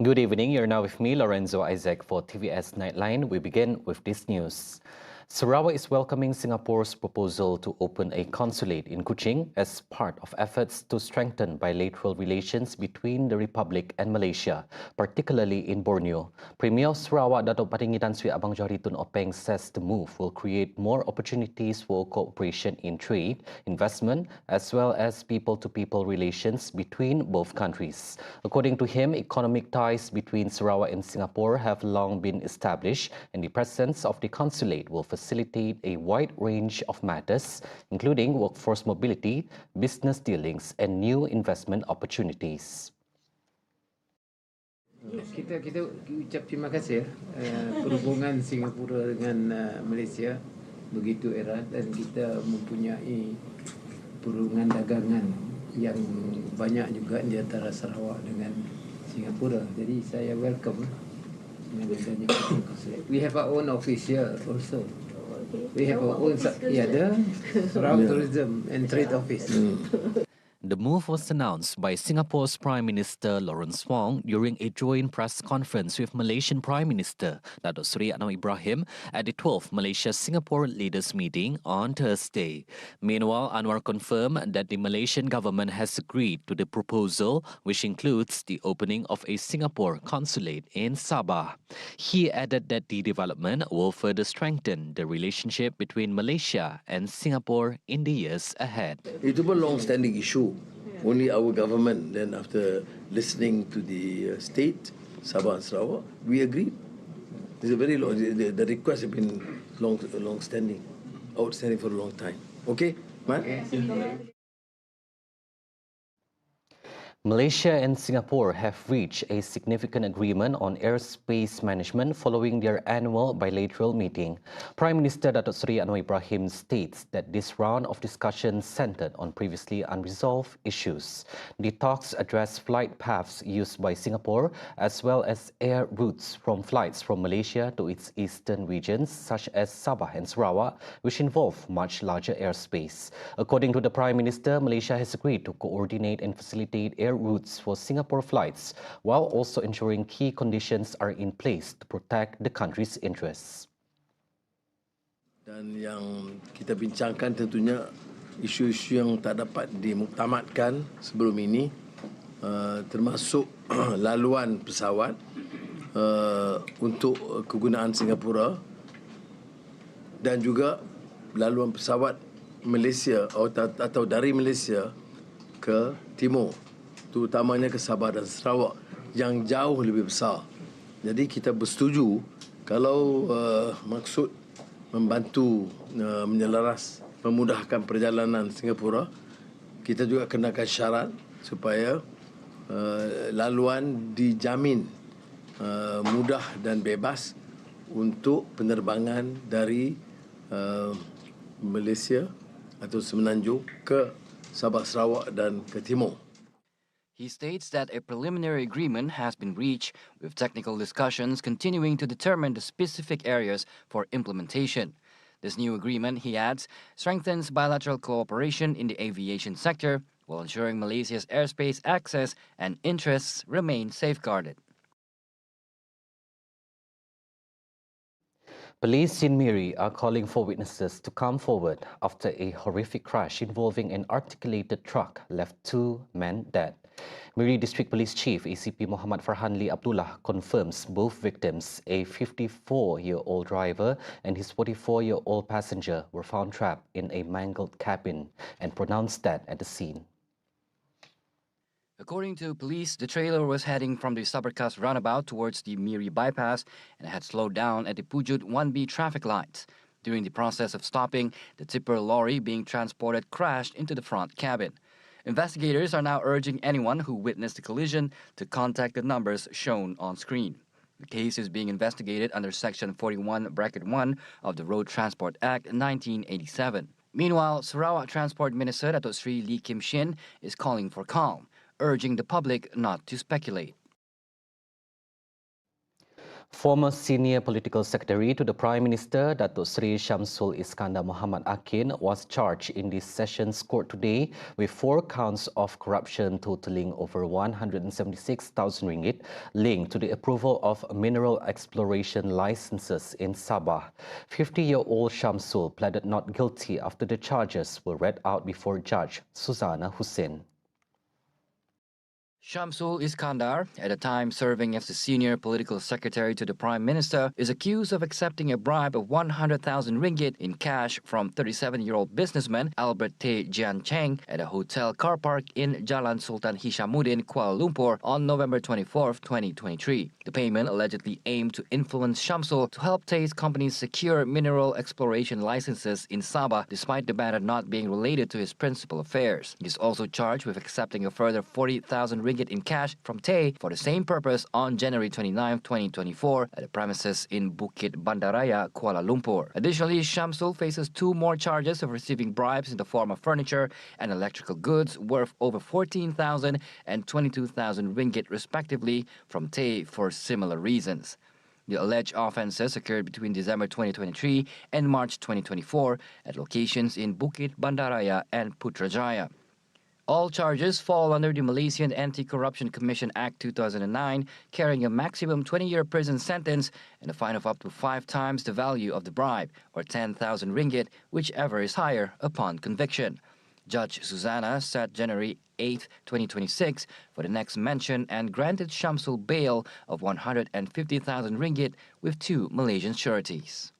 Good evening. You're now with me, Lorenzo Isaac, for TVS Nightline. We begin with this news. Sarawak is welcoming Singapore's proposal to open a consulate in Kuching as part of efforts to strengthen bilateral relations between the Republic and Malaysia, particularly in Borneo. Premier Sarawak Datuk Patinggi Tan Sri Abang Johari Tun Openg says the move will create more opportunities for cooperation in trade, investment, as well as people-to-people relations between both countries. According to him, economic ties between Sarawak and Singapore have long been established, and the presence of the consulate will facilitate a wide range of matters, including workforce mobility, business dealings, and new investment opportunities. Kita ucap terima kasih perhubungan Singapura dengan Malaysia begitu erat dan kita mempunyai perhubungan dagangan yang banyak juga di antara Sarawak dengan Singapura. Jadi saya welcome dengan adanya consulate. We have our own office here also. We have our own the Sarawak Tourism and Trade Office. The move was announced by Singapore's Prime Minister Lawrence Wong during a joint press conference with Malaysian Prime Minister Datuk Seri Anwar Ibrahim at the 12th Malaysia-Singapore Leaders Meeting on Thursday. Meanwhile, Anwar confirmed that the Malaysian government has agreed to the proposal, which includes the opening of a Singapore consulate in Sabah. He added that the development will further strengthen the relationship between Malaysia and Singapore in the years ahead. It was a long-standing issue. Only our government, then after listening to the state, Sabah and Sarawak, we agreed. It's a very long, the request has been long-standing, outstanding for a long time. Okay, Mat? Malaysia and Singapore have reached a significant agreement on airspace management following their annual bilateral meeting. Prime Minister Datuk Seri Anwar Ibrahim states that this round of discussions centered on previously unresolved issues. The talks address flight paths used by Singapore as well as air routes from flights from Malaysia to its eastern regions such as Sabah and Sarawak, which involve much larger airspace. According to the Prime Minister, Malaysia has agreed to coordinate and facilitate air routes for Singapore flights, while also ensuring key conditions are in place to protect the country's interests. Dan yang kita bincangkan tentunya isu-isu yang tak dapat dimuktamadkan sebelum ini, termasuk laluan pesawat untuk kegunaan Singapura dan juga laluan pesawat Malaysia atau dari Malaysia ke timur, terutamanya ke Sabah dan Sarawak yang jauh lebih besar. Jadi kita bersetuju kalau maksud membantu menyelaras, memudahkan perjalanan Singapura, kita juga kenakan syarat supaya laluan dijamin mudah dan bebas untuk penerbangan dari Malaysia atau Semenanjung ke Sabah, Sarawak dan ke timur. He states that a preliminary agreement has been reached, with technical discussions continuing to determine the specific areas for implementation. This new agreement, he adds, strengthens bilateral cooperation in the aviation sector while ensuring Malaysia's airspace access and interests remain safeguarded. Police in Miri are calling for witnesses to come forward after a horrific crash involving an articulated truck left 2 men dead. Miri District Police Chief ACP Muhammad Farhanli Abdullah confirms both victims, a 54-year-old driver and his 44-year-old passenger, were found trapped in a mangled cabin and pronounced dead at the scene. According to police, the trailer was heading from the Sabarkas roundabout towards the Miri bypass and had slowed down at the Pujut 1B traffic lights. During the process of stopping, the tipper lorry being transported crashed into the front cabin. Investigators are now urging anyone who witnessed the collision to contact the numbers shown on screen. The case is being investigated under Section 41(1) of the Road Transport Act 1987. Meanwhile, Sarawak Transport Minister Datuk Sri Lee Kim Shin is calling for calm, urging the public not to speculate. Former senior political secretary to the Prime Minister, Datuk Seri Shamsul Iskandar Muhammad Akin, was charged in the Sessions Court today with 4 counts of corruption totaling over 176,000 ringgit linked to the approval of mineral exploration licenses in Sabah. 50-year-old Shamsul pleaded not guilty after the charges were read out before Judge Suzana Hussein. Shamsul Iskandar, at the time serving as the senior political secretary to the Prime Minister, is accused of accepting a bribe of 100,000 ringgit in cash from 37-year-old businessman Albert Tay Jian Cheng at a hotel car park in Jalan Sultan Hishamuddin, Kuala Lumpur on November 24, 2023. The payment allegedly aimed to influence Shamsul to help Tay's companies secure mineral exploration licenses in Sabah, despite the matter not being related to his principal affairs. He is also charged with accepting a further 40,000 ringgit in cash from Tay for the same purpose on January 29, 2024 at the premises in Bukit Bandaraya, Kuala Lumpur. Additionally, Shamsul faces 2 more charges of receiving bribes in the form of furniture and electrical goods worth over 14,000 and 22,000 ringgit respectively from Tay for similar reasons. The alleged offences occurred between December 2023 and March 2024 at locations in Bukit Bandaraya and Putrajaya. All charges fall under the Malaysian Anti-Corruption Commission Act 2009, carrying a maximum 20-year prison sentence and a fine of up to 5 times the value of the bribe, or 10,000 ringgit, whichever is higher upon conviction. Judge Suzana set January 8, 2026 for the next mention and granted Shamsul bail of 150,000 ringgit with 2 Malaysian sureties.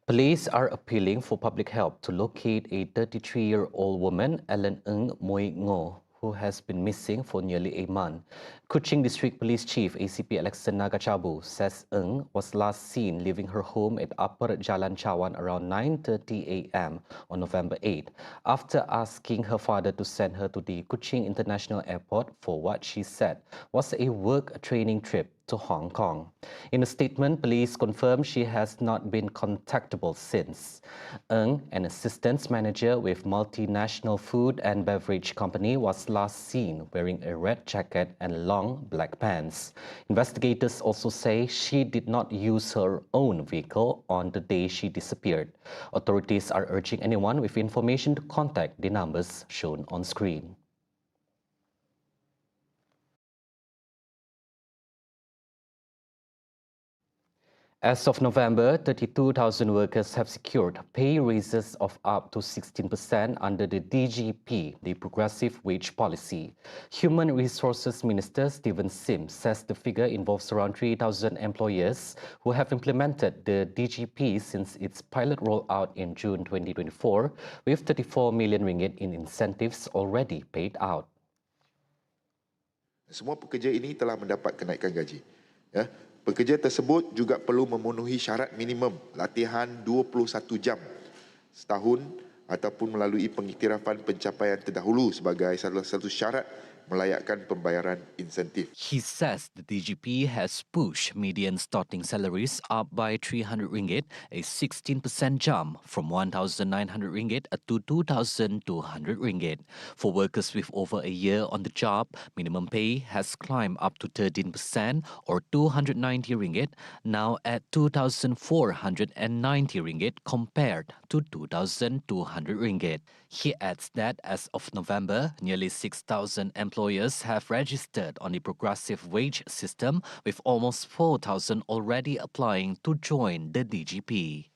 Police are appealing for public help to locate a 33-year-old woman, Ellen Ng Moi Ngo, who has been missing for nearly a month. Kuching District Police Chief ACP Alexander Nagachabu says Ng was last seen leaving her home at Upper Jalan Cawan around 9:30 a.m. on November 8, after asking her father to send her to the Kuching International Airport for what she said was a work training trip to Hong Kong. In a statement, police confirmed she has not been contactable since. Ng, an assistant manager with multinational food and beverage company, was last seen wearing a red jacket and long black pants. Investigators also say she did not use her own vehicle on the day she disappeared. Authorities are urging anyone with information to contact the numbers shown on screen. As of November, 32,000 workers have secured pay raises of up to 16% under the DGP, the Progressive Wage Policy. Human Resources Minister Stephen Sim says the figure involves around 3,000 employers who have implemented the DGP since its pilot rollout in June 2024, with 34 million ringgit in incentives already paid out. Semua pekerja ini telah mendapat kenaikan gaji. Ya. Pekerja tersebut juga perlu memenuhi syarat minimum latihan 21 jam setahun ataupun melalui pengiktirafan pencapaian terdahulu sebagai salah satu syarat melayakkan pembayaran insentif. He says the DGP has pushed median starting salaries up by 300 ringgit, a 16% jump from 1,900 ringgit to 2,200 ringgit. For workers with over a year on the job, minimum pay has climbed up to 13% or 290 ringgit, now at 2,490 ringgit compared to 2,200 ringgit. He adds that as of November, nearly 6,000 employers have registered on the progressive wage system, with almost 4,000 already applying to join the DGP.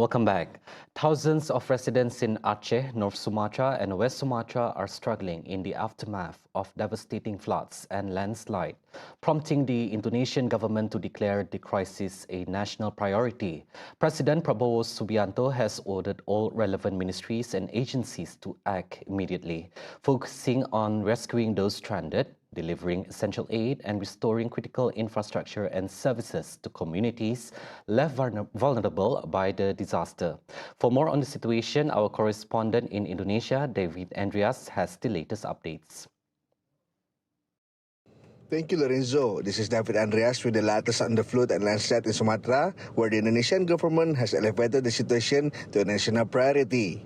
Welcome back. Thousands of residents in Aceh, North Sumatra and West Sumatra are struggling in the aftermath of devastating floods and landslide, prompting the Indonesian government to declare the crisis a national priority. President Prabowo Subianto has ordered all relevant ministries and agencies to act immediately, focusing on rescuing those stranded, delivering essential aid and restoring critical infrastructure and services to communities left vulnerable by the disaster. For more on the situation, our correspondent in Indonesia, David Andreas, has the latest updates. Thank you, Lorenzo. This is David Andreas with the latest on the flood and landslide in Sumatra, where the Indonesian government has elevated the situation to a national priority.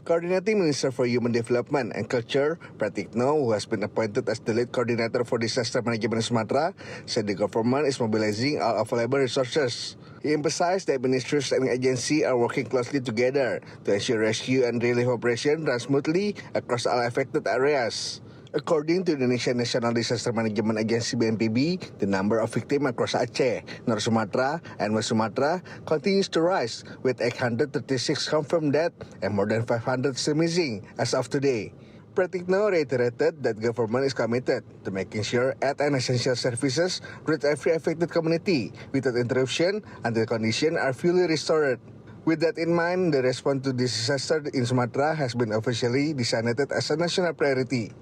Coordinating Minister for Human Development and Culture, Pratikno, who has been appointed as the lead coordinator for disaster management in Sumatra, said the government is mobilizing all available resources. He emphasized that ministries and agencies are working closely together to ensure rescue and relief operations run smoothly across all affected areas. According to the Indonesian National Disaster Management Agency (BNPB), the number of victims across Aceh, North Sumatra, and West Sumatra continues to rise, with 836 confirmed deaths and more than 500 still missing as of today. Pratikno reiterated that government is committed to making sure aid and essential services reach every affected community without interruption until conditions are fully restored. With that in mind, the response to this disaster in Sumatra has been officially designated as a national priority.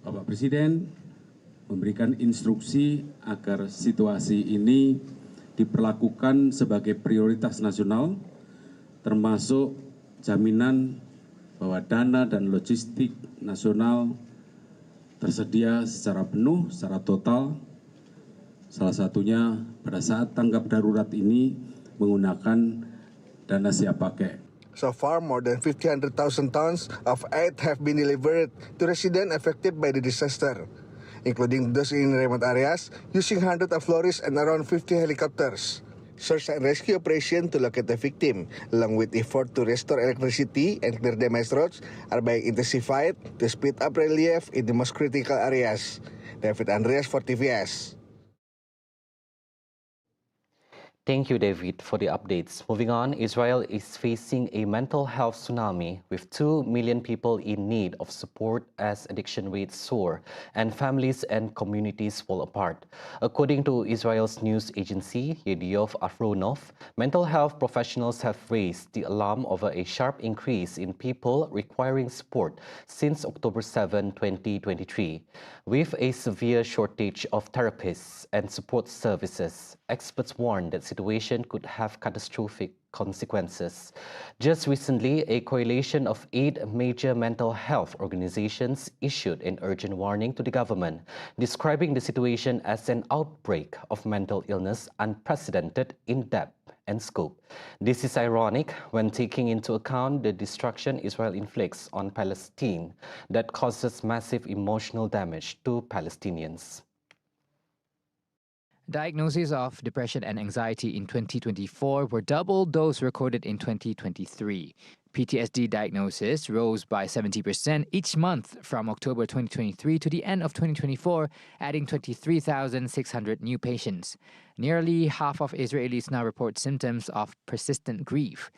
Bapak Presiden memberikan instruksi agar situasi ini diperlakukan sebagai prioritas nasional, termasuk jaminan bahwa dana dan logistik nasional tersedia secara penuh, secara total. Salah satunya pada saat tanggap darurat ini menggunakan dana siap pakai. So far, more than 500,000 tons of aid have been delivered to residents affected by the disaster, including those in remote areas, using hundreds of lorries and around 50 helicopters. Search and rescue operation to locate the victim, along with effort to restore electricity and clear damaged roads, are being intensified to speed up relief in the most critical areas. David Andreas for TVS. Thank you, David, for the updates. Moving on, Israel is facing a mental health tsunami with 2 million people in need of support as addiction rates soar and families and communities fall apart. According to Israel's news agency, Yediov Afronov, mental health professionals have raised the alarm over a sharp increase in people requiring support since October 7, 2023. With a severe shortage of therapists and support services, experts warn that situation could have catastrophic consequences. Just recently, a coalition of 8 major mental health organizations issued an urgent warning to the government, describing the situation as an outbreak of mental illness unprecedented in depth and scope. This is ironic when taking into account the destruction Israel inflicts on Palestine that causes massive emotional damage to Palestinians. Diagnoses of depression and anxiety in 2024 were double those recorded in 2023. PTSD diagnosis rose by 70% each month from October 2023 to the end of 2024, adding 23,600 new patients. Nearly half of Israelis now report symptoms of persistent grief.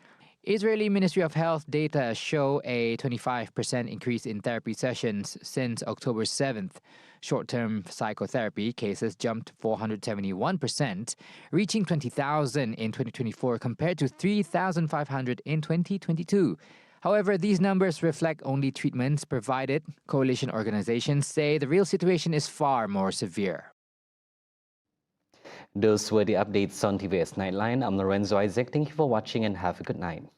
Israeli Ministry of Health data show a 25% increase in therapy sessions since October 7th. Short-term psychotherapy cases jumped 471%, reaching 20,000 in 2024 compared to 3,500 in 2022. However, these numbers reflect only treatments provided. Coalition organizations say the real situation is far more severe. Those were the updates on TVS Nightline. I'm Lorenzo Isaac. Thank you for watching and have a good night.